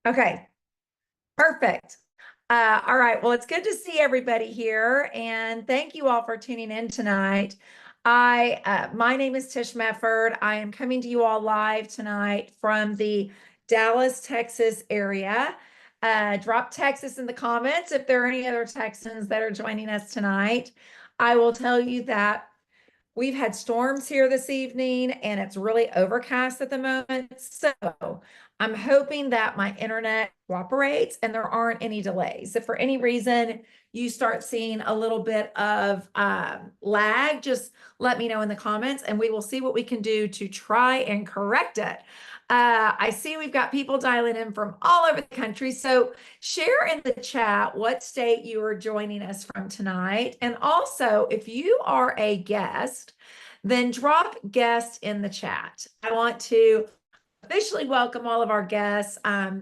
Okay, perfect. All right, well, it's good to see everybody here, and thank you all for tuning in tonight. My name is Tish Mefford. I am coming to you all live tonight from the Dallas, Texas area. Drop Texas in the comments if there are any other Texans that are joining us tonight. I will tell you that we've had storms here this evening and it's really overcast at the moment. So I'm hoping that my internet cooperates and there aren't any delays. If for any reason you start seeing a little bit of lag, just let me know in the comments and we will see what we can do to try and correct it. I see we've got people dialing in from all over the country. So share in the chat what state you are joining us from tonight. And also, if you are a guest, then drop guest in the chat. I want to officially welcome all of our guests.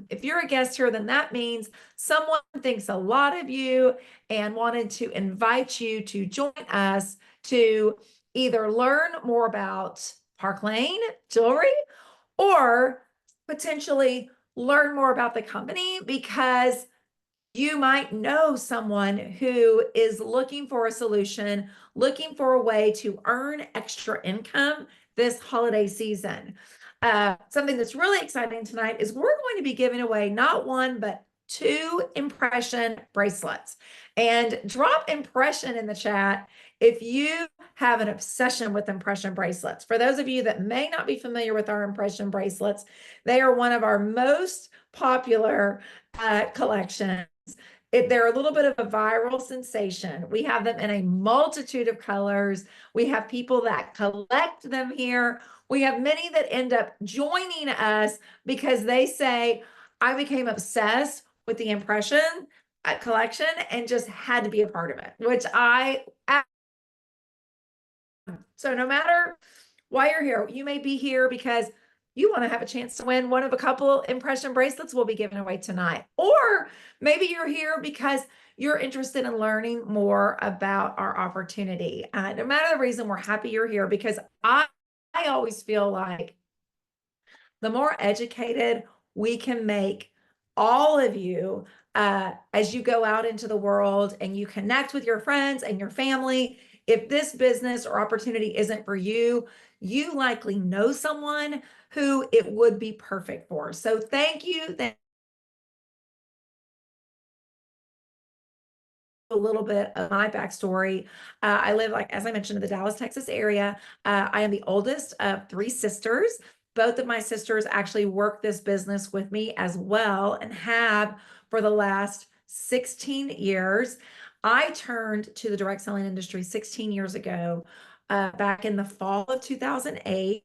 If you're a guest here, then that means someone thinks a lot of you and wanted to invite you to join us to either learn more about Park Lane Jewelry or potentially learn more about the company because you might know someone who is looking for a solution, looking for a way to earn extra income this holiday season. Something that's really exciting tonight is we're going to be giving away not one, but 2 impression bracelets. And drop impression in the chat if you have an obsession with impression bracelets. For those of you that may not be familiar with our impression bracelets, they are one of our most popular collections. They're a little bit of a viral sensation. We have them in a multitude of colors. We have people that collect them here. We have many that end up joining us because they say, I became obsessed with the impression collection and just had to be a part of it, which so no matter why you're here, you may be here because you want to have a chance to win one of a couple impression bracelets we'll be giving away tonight. Or maybe you're here because you're interested in learning more about our opportunity. No matter the reason, we're happy you're here because I always feel like the more educated we can make all of you as you go out into the world and you connect with your friends and your family. If this business or opportunity isn't for you, you likely know someone who it would be perfect for. So thank you. A little bit of my backstory. I live, like, as I mentioned, in the Dallas, Texas area. I am the oldest of 3 sisters. Both of my sisters actually work this business with me as well and have for the last 16 years. I turned to the direct selling industry 16 years ago, back in the fall of 2008,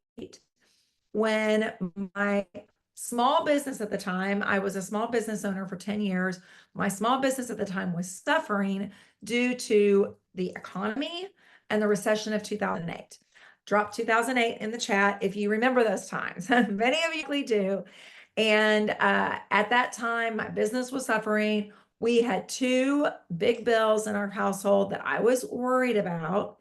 when my small business at the time, I was a small business owner for 10 years. My small business at the time was suffering due to the economy and the recession of 2008. Drop 2008 in the chat if you remember those times. Many of you do. And at that time, my business was suffering. We had 2 big bills in our household that I was worried about.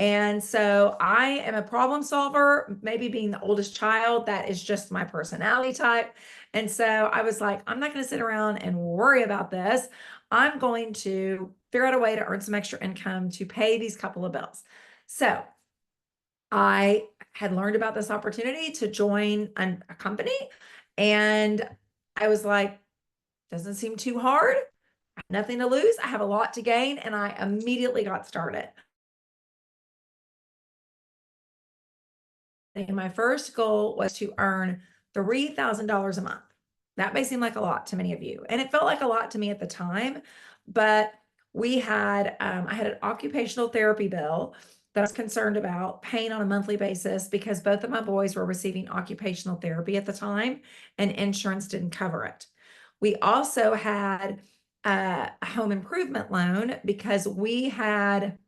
And so I am a problem solver, maybe being the oldest child, that is just my personality type. And so I was like, I'm not going to sit around and worry about this. I'm going to figure out a way to earn some extra income to pay these couple of bills. So I had learned about this opportunity to join a company. And I was like, doesn't seem too hard. I have nothing to lose. I have a lot to gain. And I immediately got started. And my first goal was to earn $3,000 a month. That may seem like a lot to many of you. And it felt like a lot to me at the time, but I had an occupational therapy bill that I was concerned about paying on a monthly basis because both of my boys were receiving occupational therapy at the time and insurance didn't cover it. We also had a home improvement loan because we had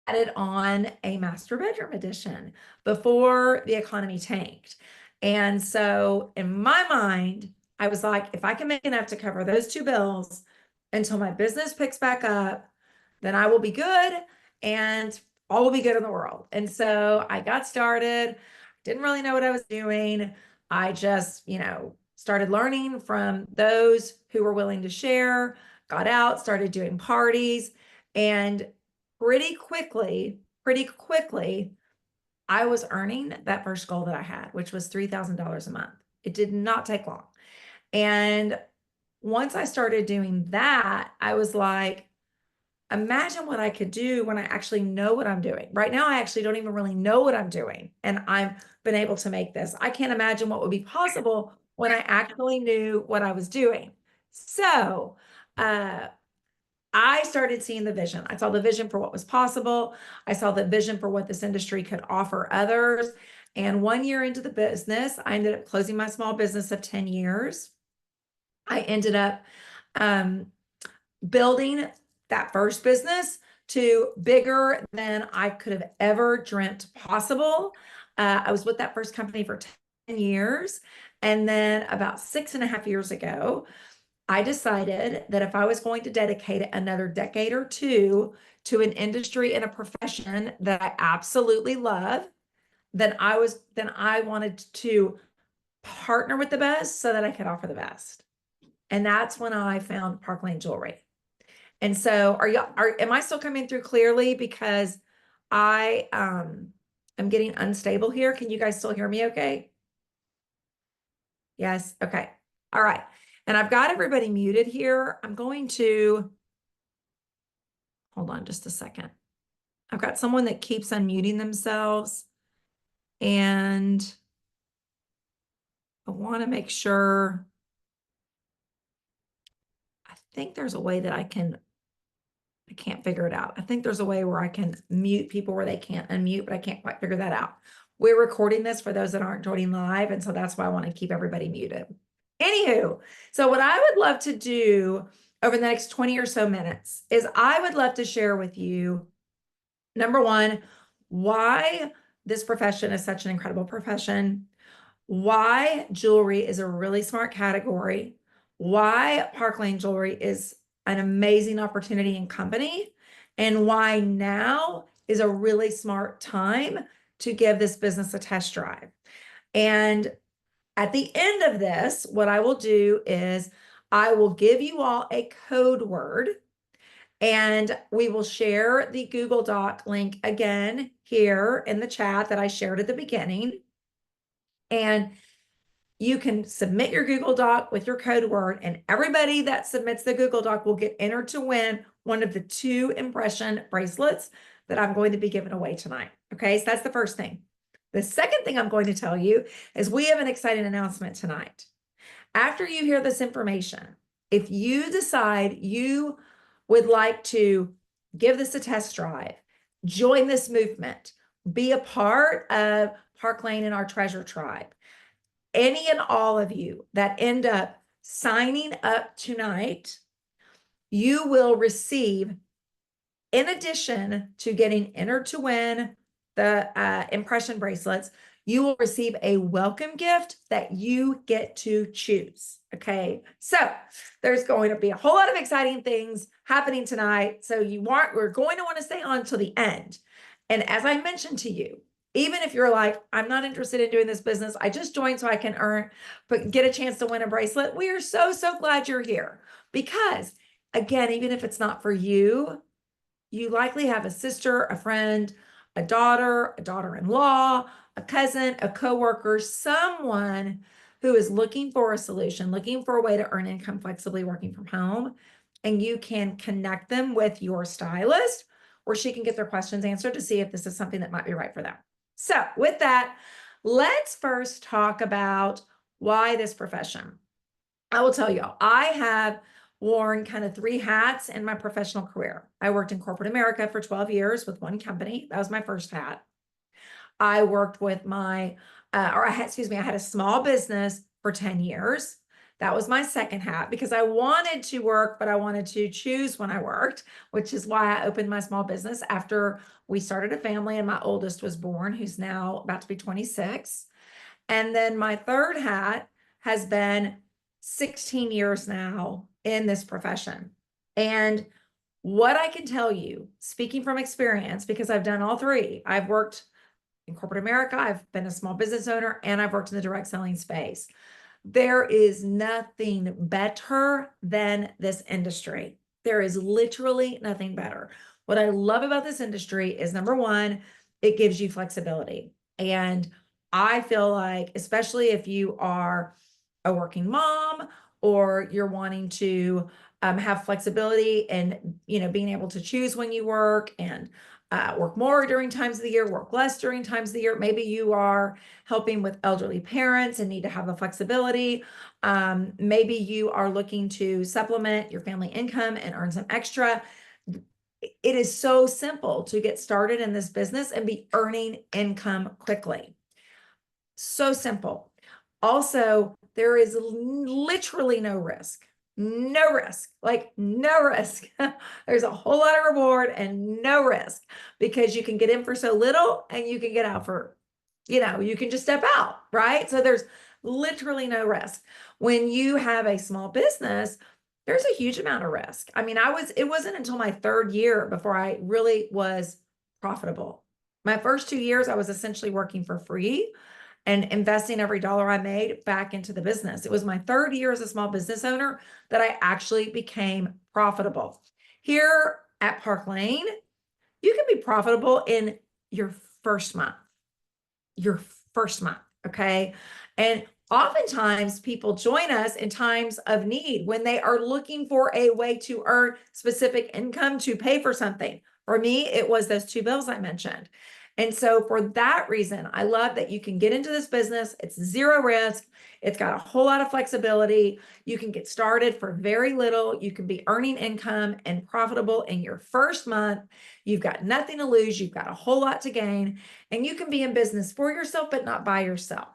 added on a master bedroom addition before the economy tanked. And so in my mind, I was like, if I can make enough to cover those 2 bills until my business picks back up, then I will be good and all will be good in the world. And so I got started, didn't really know what I was doing. I just, started learning from those who were willing to share, got out, started doing parties, and pretty quickly, I was earning that first goal that I had, which was $3,000 a month. It did not take long. And once I started doing that, I was like, imagine what I could do when I actually know what I'm doing. Right now, I actually don't even really know what I'm doing, and I've been able to make this. I can't imagine what would be possible when I actually knew what I was doing. So, I started seeing the vision. I saw the vision for what was possible. I saw the vision for what this industry could offer others. And 1 year into the business, I ended up closing my small business of 10 years. I ended up building that first business to bigger than I could have ever dreamt possible. I was with that first company for 10 years. And then about 6.5 years ago, I decided that if I was going to dedicate another decade or two to an industry and a profession that I absolutely love, then I wanted to partner with the best so that I could offer the best. And that's when I found Park Lane Jewelry. And so am I still coming through clearly? Because I am getting unstable here. Can you guys still hear me okay? Yes. Okay. All right. And I've got everybody muted here. I'm going to hold on just a second. I've got someone that keeps unmuting themselves, and I want to make sure. I think there's a way that I can't figure it out. I think there's a way where I can mute people where they can't unmute, but I can't quite figure that out. We're recording this for those that aren't joining live, and so that's why I want to keep everybody muted. Anywho, so what I would love to do over the next 20 or so minutes is I would love to share with you, number one, why this profession is such an incredible profession, why jewelry is a really smart category, why Park Lane Jewelry is an amazing opportunity and company, and why now is a really smart time to give this business a test drive. And at the end of this, what I will do is I will give you all a code word, and we will share the Google Doc link again here in the chat that I shared at the beginning. And you can submit your Google Doc with your code word, and everybody that submits the Google Doc will get entered to win one of the 2 impression bracelets that I'm going to be giving away tonight. Okay, so that's the first thing. The second thing I'm going to tell you is we have an exciting announcement tonight. After you hear this information, if you decide you would like to give this a test drive, join this movement, be a part of Park Lane and our treasure tribe, any and all of you that end up signing up tonight, you will receive, in addition to getting entered to win the impression bracelets, you will receive a welcome gift that you get to choose. Okay, so there's going to be a whole lot of exciting things happening tonight. So we're going to want to stay on till the end. And as I mentioned to you, even if you're like, I'm not interested in doing this business, I just joined so I can get a chance to win a bracelet. We are so, so glad you're here, because again, even if it's not for you, you likely have a sister, a friend, a daughter-in-law, a cousin, a coworker, someone who is looking for a solution, looking for a way to earn income flexibly working from home, and you can connect them with your stylist, or she can get their questions answered to see if this is something that might be right for them. So with that, let's first talk about why this profession. I will tell you, I have worn kind of 3 hats in my professional career. I worked in corporate America for 12 years with one company. That was my first hat. I worked with I had a small business for 10 years. That was my second hat, because I wanted to work, but I wanted to choose when I worked, which is why I opened my small business after we started a family and my oldest was born, who's now about to be 26. And then my third hat has been 16 years now in this profession. And what I can tell you, speaking from experience, because I've done all 3, I've worked in corporate America, I've been a small business owner, and I've worked in the direct selling space. There is nothing better than this industry. There is literally nothing better. What I love about this industry is, number one, it gives you flexibility. And I feel like, especially if you are a working mom or you're wanting to have flexibility and, being able to choose when you work and work more during times of the year, work less during times of the year. Maybe you are helping with elderly parents and need to have the flexibility. Maybe you are looking to supplement your family income and earn some extra. It is so simple to get started in this business and be earning income quickly. So simple. Also, there is literally no risk. No risk, like no risk. There's a whole lot of reward and no risk, because you can get in for so little and you can get out for, you can just step out, right? So there's literally no risk. When you have a small business, there's a huge amount of risk. I mean, it wasn't until my third year before I really was profitable. My first 2 years, I was essentially working for free and investing every dollar I made back into the business. It was my third year as a small business owner that I actually became profitable. Here at Park Lane, you can be profitable in your first month. Your first month, okay? And oftentimes people join us in times of need when they are looking for a way to earn specific income to pay for something. For me, it was those two bills I mentioned. And so for that reason, I love that you can get into this business. It's zero risk. It's got a whole lot of flexibility. You can get started for very little. You can be earning income and profitable in your first month. You've got nothing to lose. You've got a whole lot to gain, and you can be in business for yourself, but not by yourself.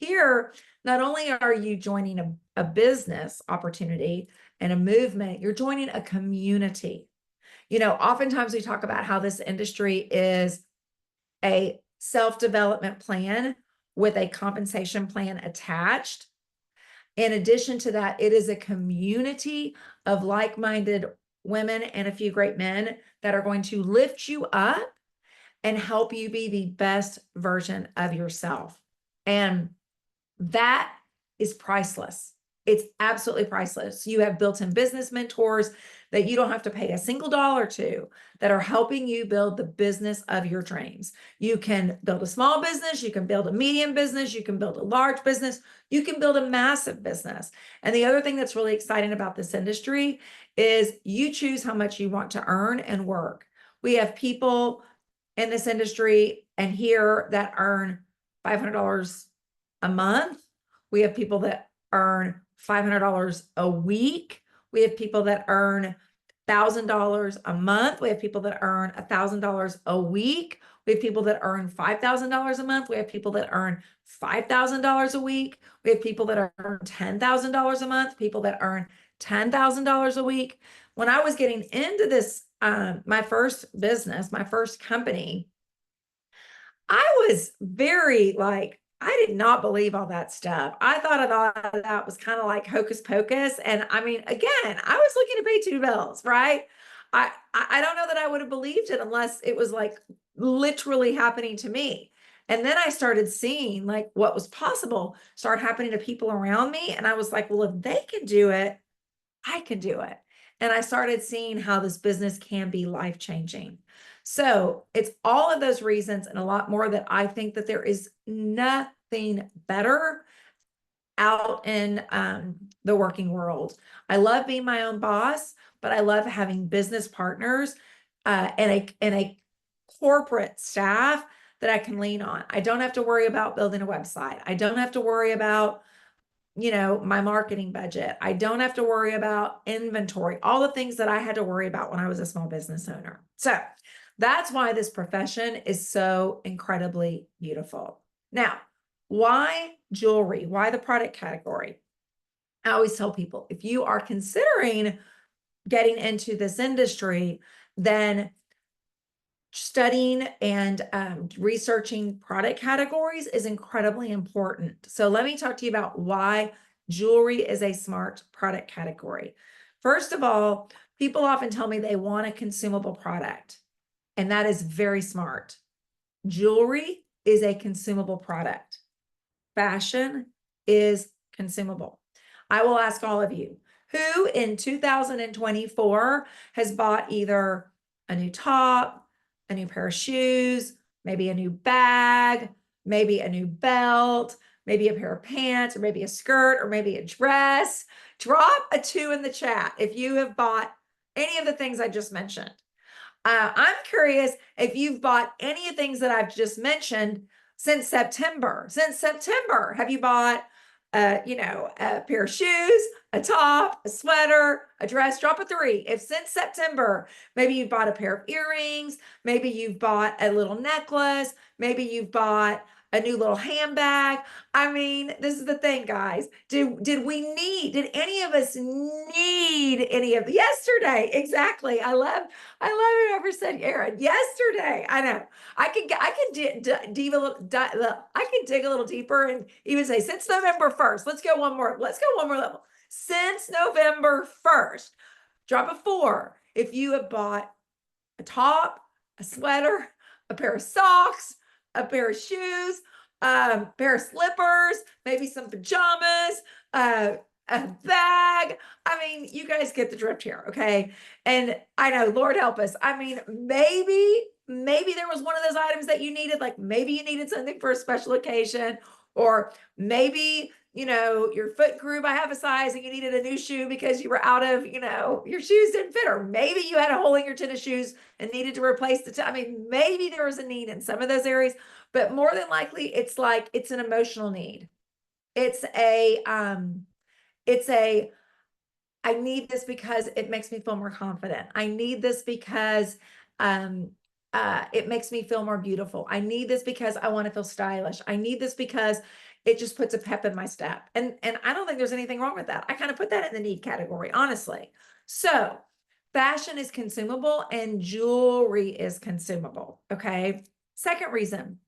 Here, not only are you joining a business opportunity and a movement, you're joining a community. Oftentimes we talk about how this industry is a self-development plan with a compensation plan attached. In addition to that, it is a community of like-minded women and a few great men that are going to lift you up and help you be the best version of yourself. And that is priceless. It's absolutely priceless. You have built-in business mentors that you don't have to pay a single dollar to, that are helping you build the business of your dreams. You can build a small business, you can build a medium business, you can build a large business, you can build a massive business. And the other thing that's really exciting about this industry is you choose how much you want to earn and work. We have people in this industry and here that earn $500 a month. We have people that earn $500 a week. We have people that earn $1,000 a month. We have people that earn $1,000 a week. We have people that earn $5,000 a month. We have people that earn $5,000 a week. We have people that earn $10,000 a month, people that earn $10,000 a week. When I was getting into this, my first business, my first company, I was very I did not believe all that stuff. I thought that was kind of like hocus pocus. And I mean, again, I was looking to pay two bills, right? I don't know that I would have believed it unless it was like literally happening to me. And then I started seeing like what was possible start happening to people around me. And I was like, well, if they can do it, I can do it. And I started seeing how this business can be life-changing. So it's all of those reasons and a lot more that I think that there is nothing better out in the working world. I love being my own boss, but I love having business partners and a corporate staff that I can lean on. I don't have to worry about building a website. I don't have to worry about my marketing budget. I don't have to worry about inventory, all the things that I had to worry about when I was a small business owner. So that's why this profession is so incredibly beautiful. Now, why jewelry? Why the product category? I always tell people, if you are considering getting into this industry, then studying and researching product categories is incredibly important. So let me talk to you about why jewelry is a smart product category. First of all, people often tell me they want a consumable product, and that is very smart. Jewelry is a consumable product. Fashion is consumable. I will ask all of you, who in 2024 has bought either a new top, a new pair of shoes, maybe a new bag, maybe a new belt, maybe a pair of pants, or maybe a skirt, or maybe a dress? Drop a 2 in the chat if you have bought any of the things I just mentioned. I'm curious if you've bought any of the things that I've just mentioned since September. Since September, have you bought, a pair of shoes, a top, a sweater, a dress? Drop a 3. If since September, maybe you've bought a pair of earrings, maybe you've bought a little necklace, maybe you've bought a new little handbag. I mean, this is the thing, guys. Did any of us need any of yesterday? Exactly. I love whoever said Aaron. Yesterday. I know. I can dig a little deeper and even say since November 1st. Let's go one more level. Since November 1st. Drop a 4 if you have bought a top, a sweater, a pair of socks, a pair of shoes, a pair of slippers, maybe some pajamas, a bag. I mean, you guys get the drift here, okay? And I know, Lord help us. I mean, maybe there was one of those items that you needed, like maybe you needed something for a special occasion, or maybe your foot grew by half a size and you needed a new shoe because you were out of, your shoes didn't fit, or maybe you had a hole in your tennis shoes and needed to replace I mean, maybe there was a need in some of those areas, but more than likely, it's an emotional need. It's I need this because it makes me feel more confident. I need this because it makes me feel more beautiful. I need this because I want to feel stylish. I need this because it just puts a pep in my step. And I don't think there's anything wrong with that. I kind of put that in the need category, honestly. So fashion is consumable and jewelry is consumable. Okay. Second reason,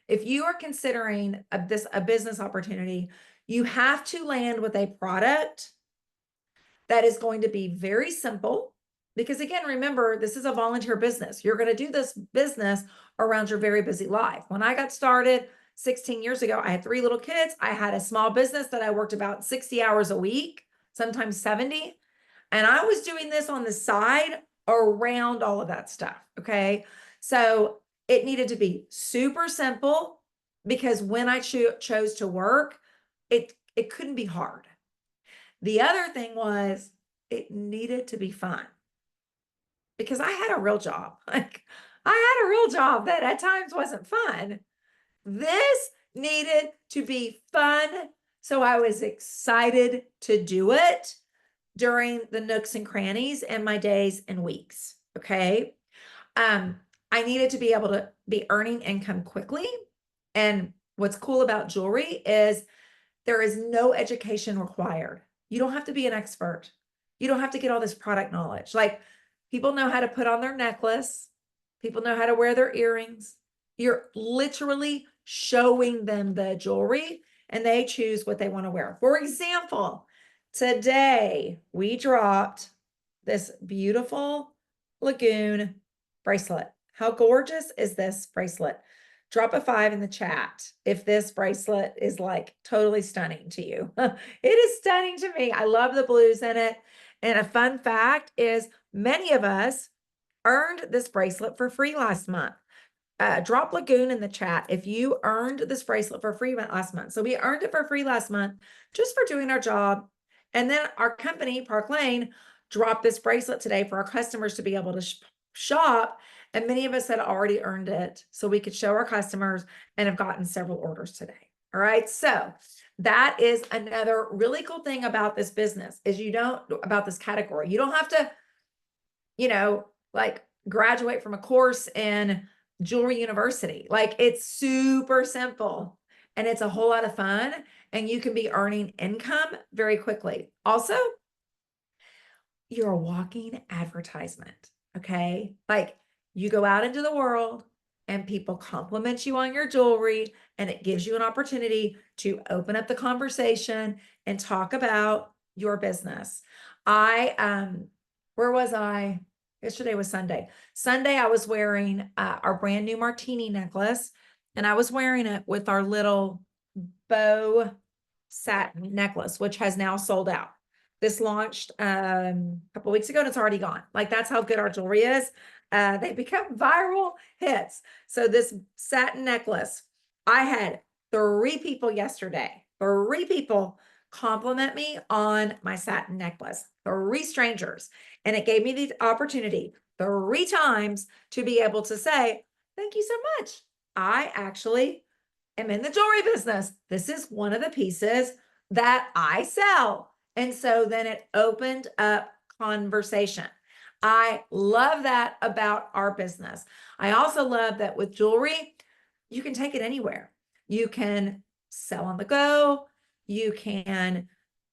if you are considering a business opportunity, you have to land with a product that is going to be very simple. Because again, remember, this is a volunteer business. You're going to do this business around your very busy life. When I got started 16 years ago, I had 3 little kids. I had a small business that I worked about 60 hours a week, sometimes 70. And I was doing this on the side around all of that stuff. Okay. So it needed to be super simple because when I chose to work, it couldn't be hard. The other thing was it needed to be fun because I had a real job. Like I had a real job that at times wasn't fun. This needed to be fun. So I was excited to do it during the nooks and crannies and my days and weeks. Okay. I needed to be able to be earning income quickly. And what's cool about jewelry is there is no education required. You don't have to be an expert. You don't have to get all this product knowledge. Like people know how to put on their necklace. People know how to wear their earrings. You're literally showing them the jewelry and they choose what they want to wear. For example, today we dropped this beautiful Lagoon bracelet. How gorgeous is this bracelet? Drop a 5 in the chat if this bracelet is like totally stunning to you. It is stunning to me. I love the blues in it. And a fun fact is many of us earned this bracelet for free last month. Drop Lagoon in the chat if you earned this bracelet for free last month. So we earned it for free last month just for doing our job. And then our company, Park Lane, dropped this bracelet today for our customers to be able to shop. And many of us had already earned it so we could show our customers and have gotten several orders today. All right. So that is another really cool thing about this business is about this category. You don't have to, like graduate from a course in Jewelry University. Like it's super simple and it's a whole lot of fun and you can be earning income very quickly. Also, you're a walking advertisement. Okay. Like you go out into the world and people compliment you on your jewelry and it gives you an opportunity to open up the conversation and talk about your business. Where was I? Yesterday was Sunday. Sunday, I was wearing our brand new martini necklace and I was wearing it with our little bow satin necklace, which has now sold out. This launched a couple weeks ago and it's already gone. Like that's how good our jewelry is. They become viral hits. So this satin necklace, I had 3 people yesterday, 3 people compliment me on my satin necklace, 3 strangers. And it gave me the opportunity 3 times to be able to say, thank you so much. I actually am in the jewelry business. This is one of the pieces that I sell. And so then it opened up conversation. I love that about our business. I also love that with jewelry, you can take it anywhere. You can sell on the go. You can,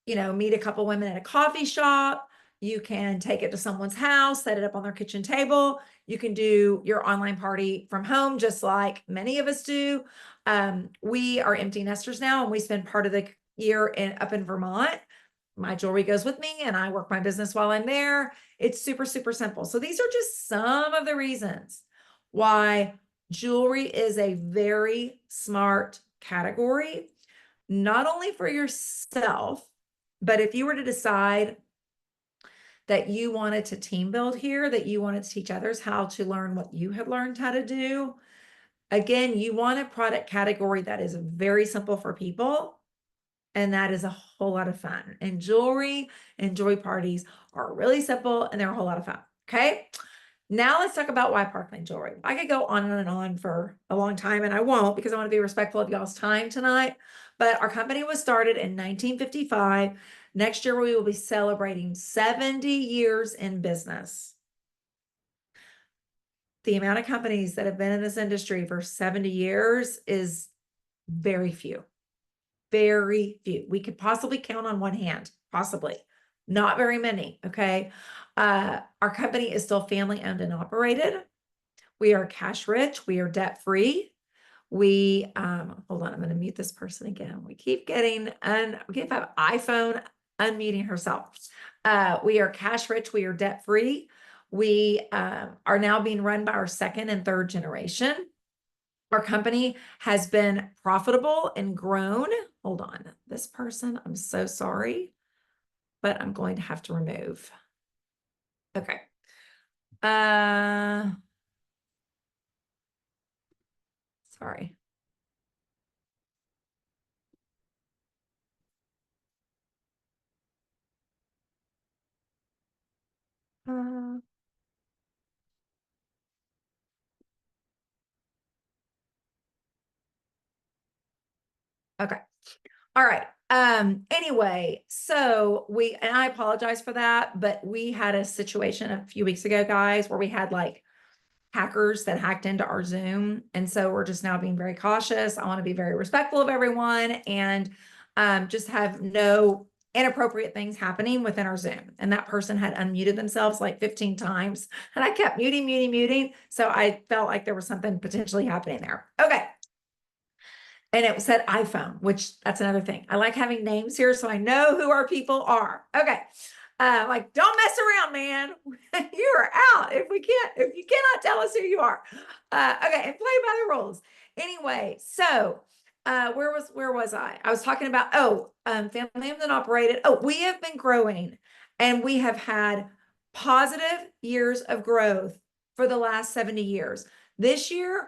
meet a couple women at a coffee shop. You can take it to someone's house, set it up on their kitchen table. You can do your online party from home, just like many of us do. We are empty nesters now, and we spend part of the year up in Vermont. My jewelry goes with me and I work my business while I'm there. It's super, super simple. So these are just some of the reasons why jewelry is a very smart category, not only for yourself, but if you were to decide that you wanted to team build here, that you wanted to teach others how to learn what you have learned how to do. Again, you want a product category that is very simple for people. And that is a whole lot of fun. And jewelry and jewelry parties are really simple and they're a whole lot of fun. Okay. Now let's talk about why Parkland Jewelry. I could go on and on for a long time and I won't because I want to be respectful of y'all's time tonight. But our company was started in 1955. Next year, we will be celebrating 70 years in business. The amount of companies that have been in this industry for 70 years is very few. Very few. We could possibly count on one hand, possibly. Not very many, okay? Our company is still family owned and operated. We are cash rich. We are debt free. We, hold on, I'm going to mute this person again. We keep getting, we keep have iPhone unmuting herself. We are cash rich. We are debt free. We are now being run by our second and third generation. Our company has been profitable and grown. Hold on, this person, I'm so sorry, but I'm going to have to remove. Okay. Sorry. Okay. All right. Anyway, so and I apologize for that, but we had a situation a few weeks ago, guys, where we had like hackers that hacked into our Zoom. And so we're just now being very cautious. I want to be very respectful of everyone and just have no inappropriate things happening within our Zoom. And that person had unmuted themselves like 15 times and I kept muting. So I felt like there was something potentially happening there. Okay. And it said iPhone, which that's another thing. I like having names here so I know who our people are. Okay. Like, don't mess around, man. You are out if you cannot tell us who you are. Okay, and play by the rules. Anyway, so where was I? I was talking about family owned and operated. Oh, we have been growing and we have had positive years of growth for the last 70 years. This year,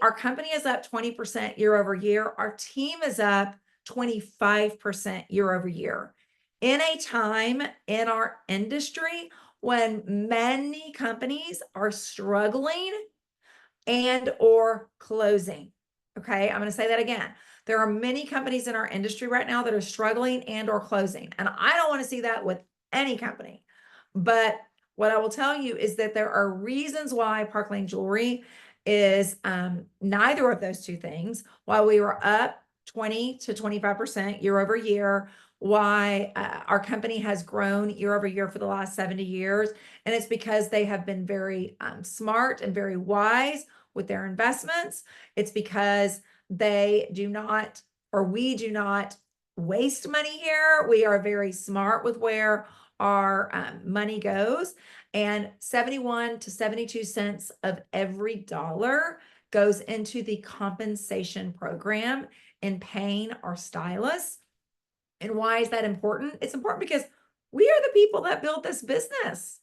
our company is up 20% year over year. Our team is up 25% year over year. In a time in our industry when many companies are struggling and or closing. Okay, I'm going to say that again. There are many companies in our industry right now that are struggling and or closing. And I don't want to see that with any company. But what I will tell you is that there are reasons why Parkland Jewelry is neither of those two things. While we were up 20 to 25% year over year, why our company has grown year over year for the last 70 years. And it's because they have been very smart and very wise with their investments. It's because they do not, or we do not waste money here. We are very smart with where our money goes. And 71 to 72 cents of every dollar goes into the compensation program in paying our stylists. And why is that important? It's important because we are the people that build this business.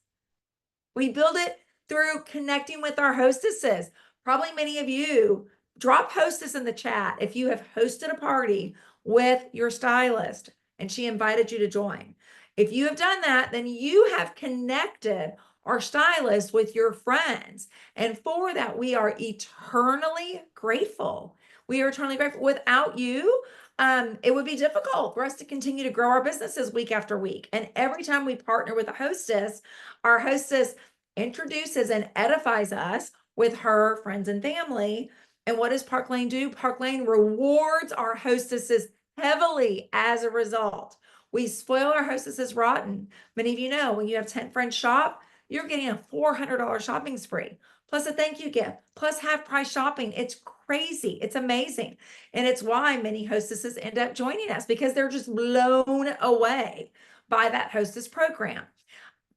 We build it through connecting with our hostesses. Probably many of you drop hostess in the chat if you have hosted a party with your stylist and she invited you to join. If you have done that, then you have connected our stylist with your friends. And for that, we are eternally grateful. We are eternally grateful. Without you, it would be difficult for us to continue to grow our businesses week after week. And every time we partner with a hostess, our hostess introduces and edifies us with her friends and family. And what does Park Lane do? Park Lane rewards our hostesses heavily as a result. We spoil our hostesses rotten. Many of you know when you have 10 friends shop, you're getting a $400 shopping spree, plus a thank you gift, plus half price shopping. It's crazy. It's amazing. And it's why many hostesses end up joining us, because they're just blown away by that hostess program.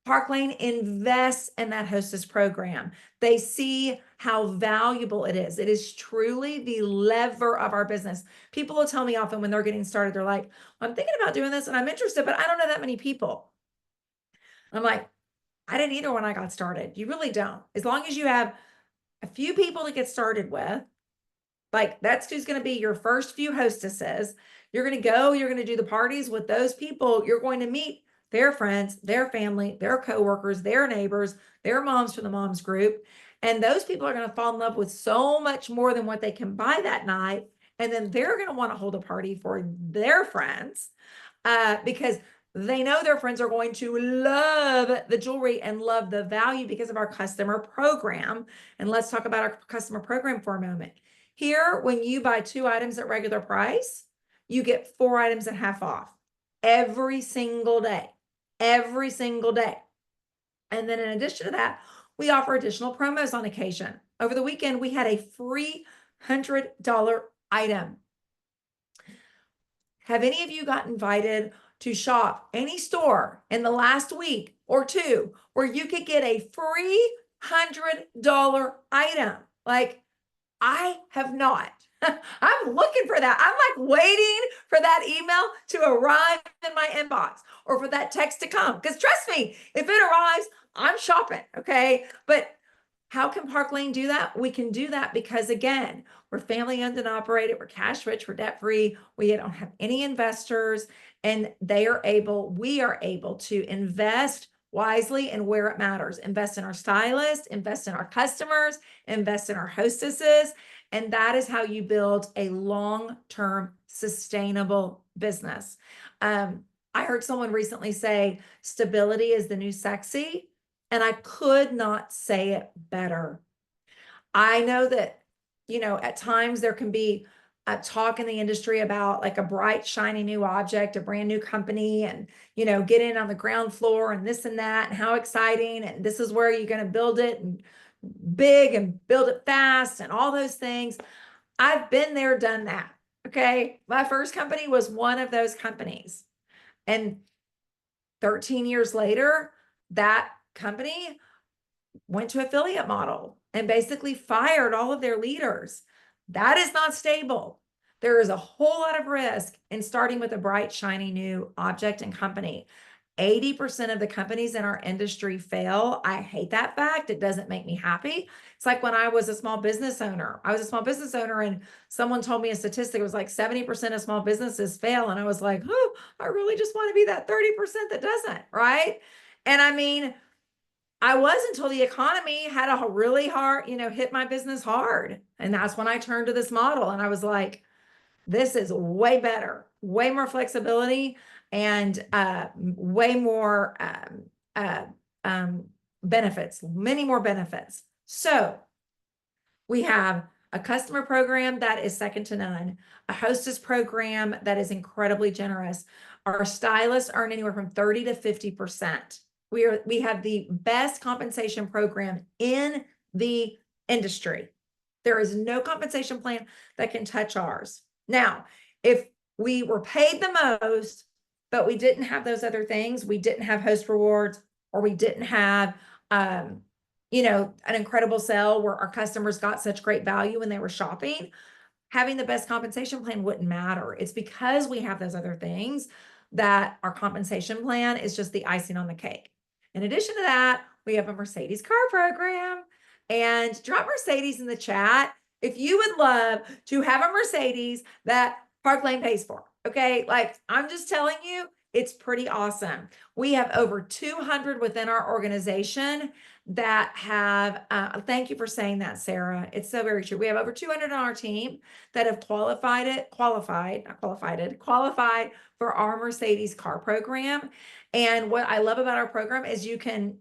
Park Lane invests in that hostess program. They see how valuable it is. It is truly the lever of our business. People will tell me often when they're getting started, they're like, I'm thinking about doing this and I'm interested, but I don't know that many people. I'm like, I didn't either when I got started. You really don't. As long as you have a few people to get started with, like that's who's going to be your first few hostesses. You're going to go, you're going to do the parties with those people. You're going to meet their friends, their family, their coworkers, their neighbors, their moms from the moms group. And those people are going to fall in love with so much more than what they can buy that night. And then they're going to want to hold a party for their friends because they know their friends are going to love the jewelry and love the value because of our customer program. And let's talk about our customer program for a moment. Here, when you buy 2 items at regular price, you get 4 items at half off every single day, every single day. And then in addition to that, we offer additional promos on occasion. Over the weekend, we had a free $100 item. Have any of you got invited to shop any store in the last week or two where you could get a free $100 item? Like, I have not. I'm looking for that. I'm like waiting for that email to arrive in my inbox or for that text to come. Because trust me, if it arrives, I'm shopping. Okay. But how can Park Lane do that? We can do that because, again, we're family owned and operated. We're cash rich. We're debt free. We don't have any investors, and we are able to invest wisely and where it matters. Invest in our stylists, invest in our customers, invest in our hostesses. And that is how you build a long-term sustainable business. I heard someone recently say stability is the new sexy. And I could not say it better. I know that, at times there can be a talk in the industry about like a bright, shiny new object, a brand new company, and, get in on the ground floor and this and that, and how exciting. And this is where you're going to build it and big and build it fast and all those things. I've been there, done that. Okay. My first company was one of those companies. And 13 years later, that company went to affiliate model and basically fired all of their leaders. That is not stable. There is a whole lot of risk in starting with a bright, shiny new object and company. 80% of the companies in our industry fail. I hate that fact. It doesn't make me happy. It's like when I was a small business owner. I was a small business owner and someone told me a statistic. It was like 70% of small businesses fail. And I was like, oh, I really just want to be that 30% that doesn't, right? And I mean, I was until the economy had a really hard, hit my business hard. And that's when I turned to this model and I was like, this is way better, way more flexibility and way more benefits, many more benefits. So we have a customer program that is second to none, a hostess program that is incredibly generous. Our stylists earn anywhere from 30 to 50%. We have the best compensation program in the industry. There is no compensation plan that can touch ours. Now, if we were paid the most, but we didn't have those other things, we didn't have host rewards, or we didn't have, an incredible sale where our customers got such great value when they were shopping, having the best compensation plan wouldn't matter. It's because we have those other things that our compensation plan is just the icing on the cake. In addition to that, we have a Mercedes car program. And drop Mercedes in the chat if you would love to have a Mercedes that Park Lane pays for. Okay, like I'm just telling you, it's pretty awesome. We have over 200 within our organization that have, thank you for saying that, Sarah. It's so very true. We have over 200 on our team that have qualified for our Mercedes car program. And what I love about our program is you can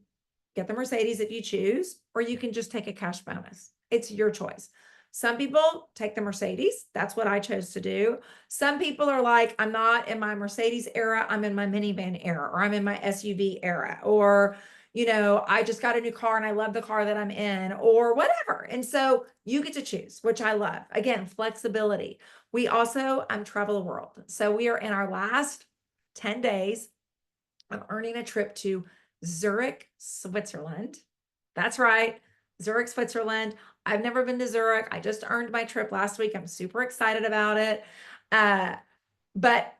get the Mercedes if you choose, or you can just take a cash bonus. It's your choice. Some people take the Mercedes. That's what I chose to do. Some people are like, I'm not in my Mercedes era. I'm in my minivan era, or I'm in my SUV era, or, you know, I just got a new car and I love the car that I'm in, or whatever. And so you get to choose, which I love. Again, flexibility. We also travel the world. So we are in our last 10 days of earning a trip to Zurich, Switzerland. That's right, Zurich, Switzerland. I've never been to Zurich. I just earned my trip last week. I'm super excited about it. But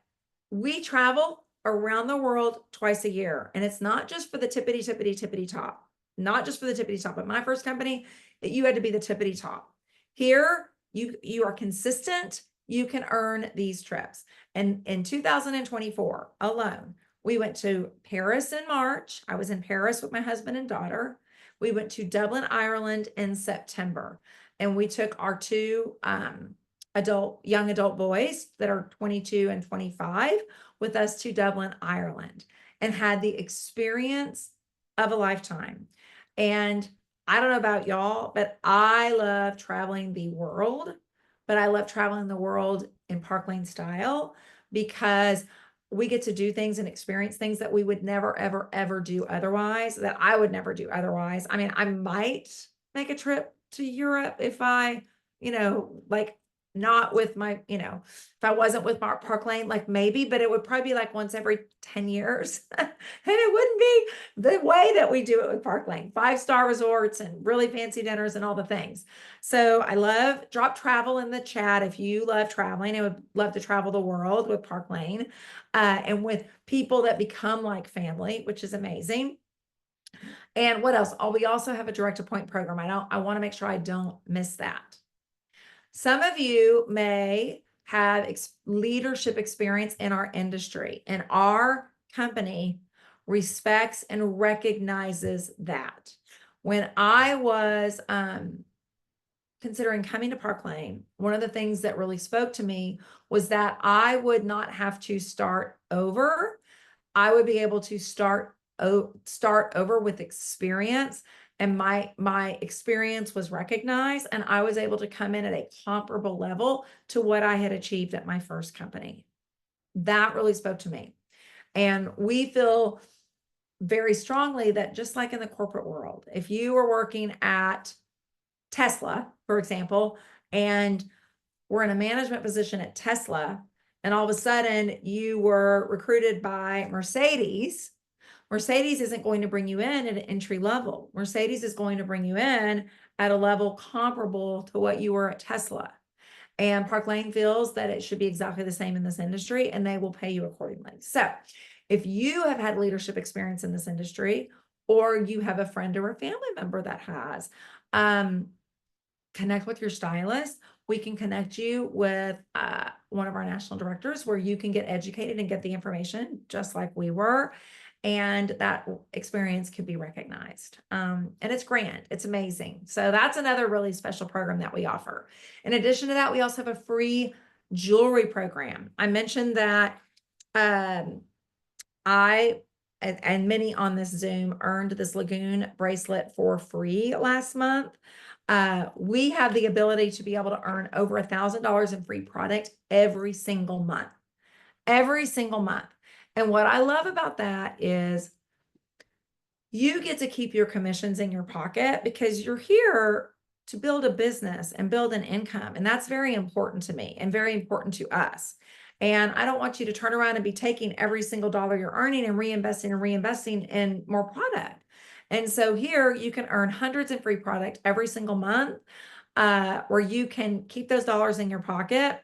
we travel around the world twice a year. And it's not just for the tippity top. Not just for the tippity top. At my first company, you had to be the tippity top. Here, you are consistent. You can earn these trips. And in 2024 alone, we went to Paris in March. I was in Paris with my husband and daughter. We went to Dublin, Ireland in September, and we took our two young adult boys that are 22 and 25 with us to Dublin, Ireland, and had the experience of a lifetime. And I don't know about y'all, but I love traveling the world, but I love traveling the world in Park Lane style, because we get to do things and experience things that we would never, ever, ever do otherwise, that I would never do otherwise. I mean, I might make a trip to Europe if I, like not with my, if I wasn't with Park Lane, like maybe, but it would probably be like once every 10 years. And it wouldn't be the way that we do it with Park Lane, 5-star resorts and really fancy dinners and all the things. So I love, drop travel in the chat if you love traveling and would love to travel the world with Park Lane, and with people that become like family, which is amazing. And what else? Oh, we also have a direct appoint program. I want to make sure I don't miss that. Some of you may have leadership experience in our industry, and our company respects and recognizes that. When I was considering coming to Park Lane, one of the things that really spoke to me was that I would not have to start over. I would be able to start over with experience, and my experience was recognized, and I was able to come in at a comparable level to what I had achieved at my first company. That really spoke to me. And we feel very strongly that just like in the corporate world, if you were working at Tesla, for example, and were in a management position at Tesla, and all of a sudden you were recruited by Mercedes, Mercedes isn't going to bring you in at an entry level. Mercedes is going to bring you in at a level comparable to what you were at Tesla. And Park Lane feels that it should be exactly the same in this industry, and they will pay you accordingly. So if you have had leadership experience in this industry, or you have a friend or a family member that has, connect with your stylist. We can connect you with one of our national directors where you can get educated and get the information just like we were. And that experience could be recognized. And it's grand. It's amazing. So that's another really special program that we offer. In addition to that, we also have a free jewelry program. I mentioned that I and many on this Zoom earned this Lagoon bracelet for free last month. We have the ability to be able to earn over $1,000 in free product every single month. Every single month. And what I love about that is you get to keep your commissions in your pocket, because you're here to build a business and build an income. And that's very important to me and very important to us. And I don't want you to turn around and be taking every single dollar you're earning and reinvesting in more product. And so here you can earn hundreds in free product every single month, where you can keep those dollars in your pocket.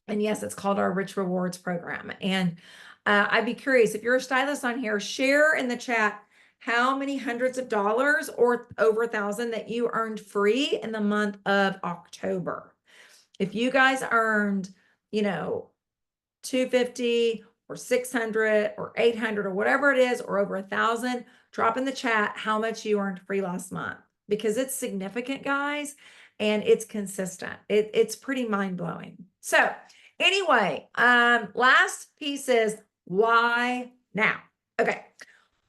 And yes, it's called our Rich Rewards program. And I'd be curious if you're a stylist on here, share in the chat how many hundreds of dollars or over 1,000 that you earned free in the month of October. If you guys earned, you know, 250 or 600 or 800 or whatever it is, or over 1,000, drop in the chat how much you earned free last month, because it's significant, guys, and it's consistent. It's pretty mind-blowing. So anyway, last piece is why now? Okay.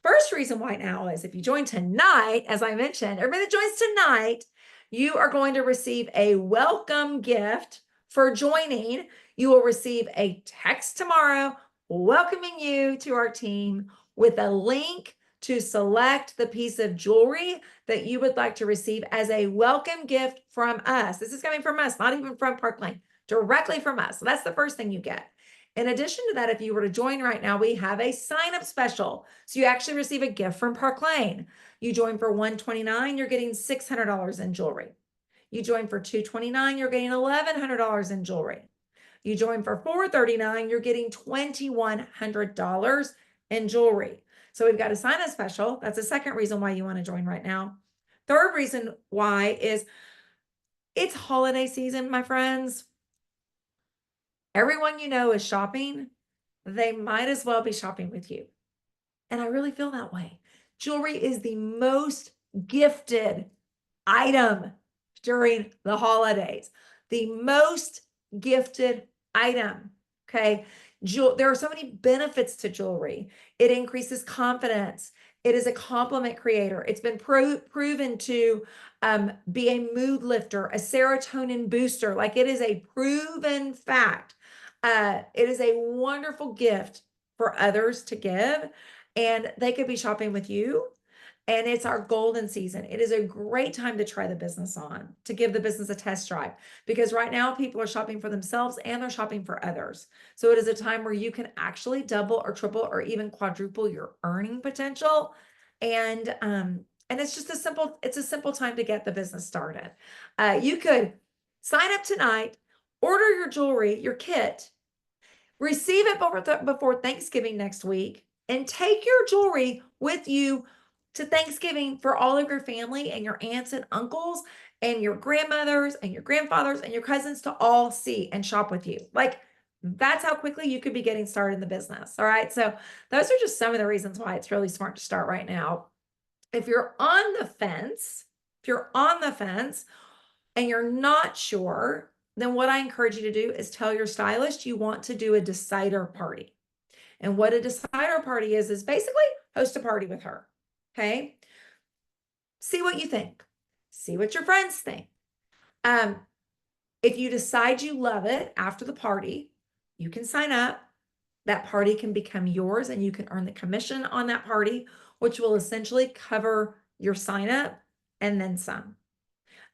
First reason why now is if you join tonight, as I mentioned, everybody that joins tonight, you are going to receive a welcome gift for joining. You will receive a text tomorrow welcoming you to our team with a link to select the piece of jewelry that you would like to receive as a welcome gift from us. This is coming from us, not even from Park Lane, directly from us. So that's the first thing you get. In addition to that, if you were to join right now, we have a sign-up special. So you actually receive a gift from Park Lane. You join for $129, you're getting $600 in jewelry. You join for $229, you're getting $1,100 in jewelry. You join for $439, you're getting $2,100 in jewelry. So we've got a sign-up special. That's the second reason why you want to join right now. Third reason why is it's holiday season, my friends. Everyone you know is shopping. They might as well be shopping with you. And I really feel that way. Jewelry is the most gifted item during the holidays. The most gifted item, okay? There are so many benefits to jewelry. It increases confidence. It is a compliment creator. It's been proven to be a mood lifter, a serotonin booster. Like, it is a proven fact. It is a wonderful gift for others to give, and they could be shopping with you. And it's our golden season. It is a great time to try the business on, to give the business a test drive, because right now people are shopping for themselves and they're shopping for others. So it is a time where you can actually double or triple or even quadruple your earning potential. And it's just it's a simple time to get the business started. You could sign up tonight, order your jewelry, your kit, receive it before Thanksgiving next week, and take your jewelry with you to Thanksgiving for all of your family and your aunts and uncles and your grandmothers and your grandfathers and your cousins to all see and shop with you. Like, that's how quickly you could be getting started in the business. All right. So those are just some of the reasons why it's really smart to start right now. If you're on the fence, and you're not sure, then what I encourage you to do is tell your stylist you want to do a decider party. And what a decider party is basically host a party with her. Okay. See what you think. See what your friends think. If you decide you love it after the party, you can sign up. That party can become yours and you can earn the commission on that party, which will essentially cover your sign up and then some.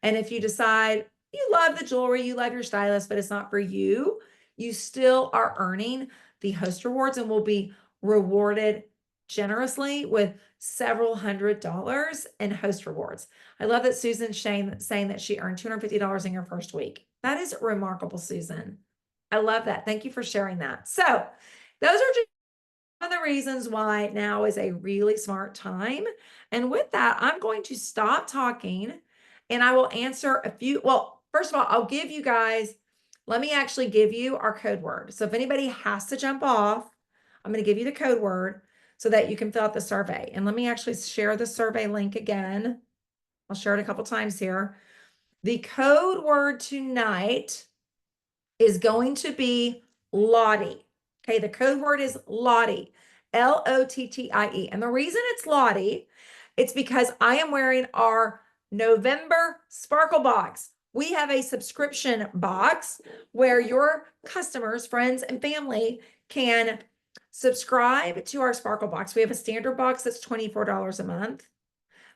And if you decide you love the jewelry, you love your stylist, but it's not for you, you still are earning the host rewards and will be rewarded generously with several $100s in host rewards. I love that Susan's saying that she earned $250 in her first week. That is remarkable, Susan. I love that. Thank you for sharing that. So those are just one of the reasons why now is a really smart time. And with that, I'm going to stop talking and I will answer a few. Well, first of all, I'll give you guys, let me actually give you our code word. So if anybody has to jump off, I'm going to give you the code word so that you can fill out the survey. And let me actually share the survey link again. I'll share it a couple times here. The code word tonight is going to be Lottie. Okay, the code word is Lottie, Lottie. And the reason it's Lottie, it's because I am wearing our November Sparkle Box. We have a subscription box where your customers, friends, and family can subscribe to our Sparkle Box. We have a standard box that's $24 a month.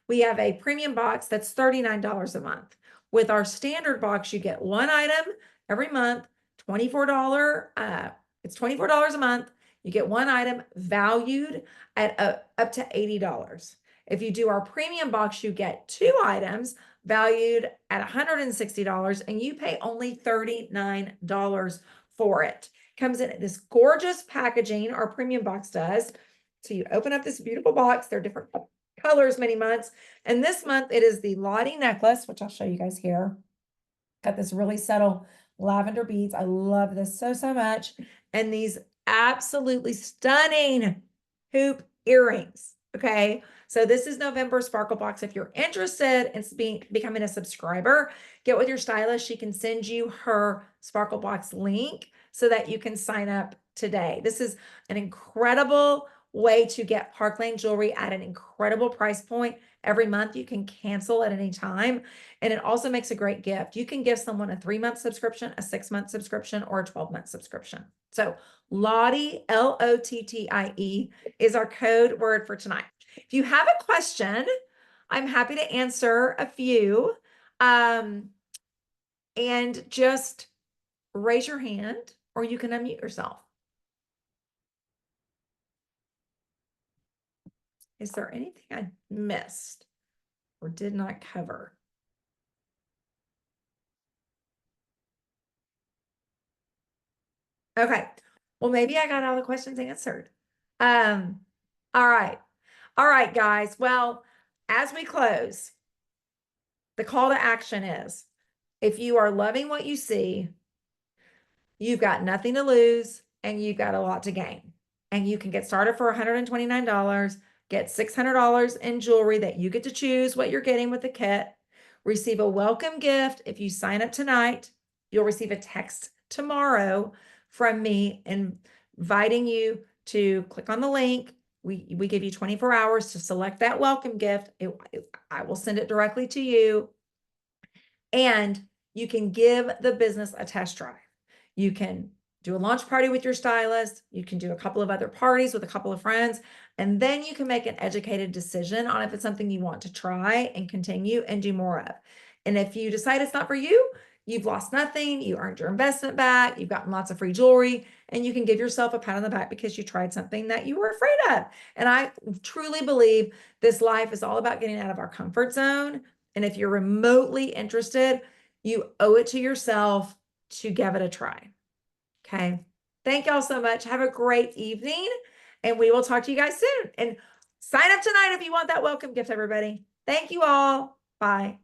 We have a premium box that's $39 a month. With our standard box, you get one item every month, $24. It's $24 a month. You get one item valued at up to $80. If you do our premium box, you get two items valued at $160 and you pay only $39 for it. Comes in this gorgeous packaging, our premium box does. So you open up this beautiful box. They're different colors, many months. And this month it is the Lottie necklace, which I'll show you guys here. Got this really subtle lavender beads. I love this so, so much. And these absolutely stunning hoop earrings. Okay. So this is November Sparkle Box. If you're interested in becoming a subscriber, get with your stylist. She can send you her Sparkle Box link so that you can sign up today. This is an incredible way to get Park Lane jewelry at an incredible price point. Every month you can cancel at any time. And it also makes a great gift. You can give someone a 3-month subscription, a 6-month subscription, or a 12-month subscription. So Lottie, Lottie, is our code word for tonight. If you have a question, I'm happy to answer a few. And just raise your hand or you can unmute yourself. Is there anything I missed or did not cover? Okay. Well, maybe I got all the questions answered. All right. All right, guys. Well, as we close, the call to action is, if you are loving what you see, you've got nothing to lose and you've got a lot to gain. And you can get started for $129, get $600 in jewelry that you get to choose what you're getting with the kit, receive a welcome gift. If you sign up tonight, you'll receive a text tomorrow from me inviting you to click on the link. We give you 24 hours to select that welcome gift. I will send it directly to you. And you can give the business a test drive. You can do a launch party with your stylist. You can do a couple of other parties with a couple of friends. And then you can make an educated decision on if it's something you want to try and continue and do more of. And if you decide it's not for you, you've lost nothing. You earned your investment back. You've gotten lots of free jewelry, and you can give yourself a pat on the back because you tried something that you were afraid of. And I truly believe this life is all about getting out of our comfort zone. And if you're remotely interested, you owe it to yourself to give it a try. Okay. Thank y'all so much. Have a great evening, and we will talk to you guys soon. And sign up tonight if you want that welcome gift, everybody. Thank you all. Bye.